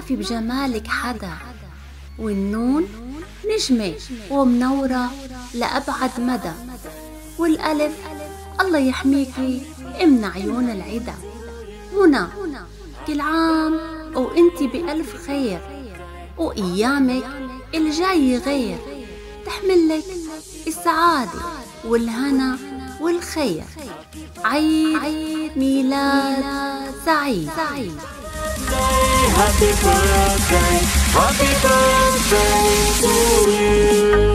في بجمالك حدا، والنون نجمة ومنورة لأبعد مدى، والألف الله يحميكي من عيون العدا. هنا كل عام وانتي بألف خير، وأيامك الجاي غير، تحملك السعادة والهنا والخير. عيد ميلاد سعيد. Happy birthday to you.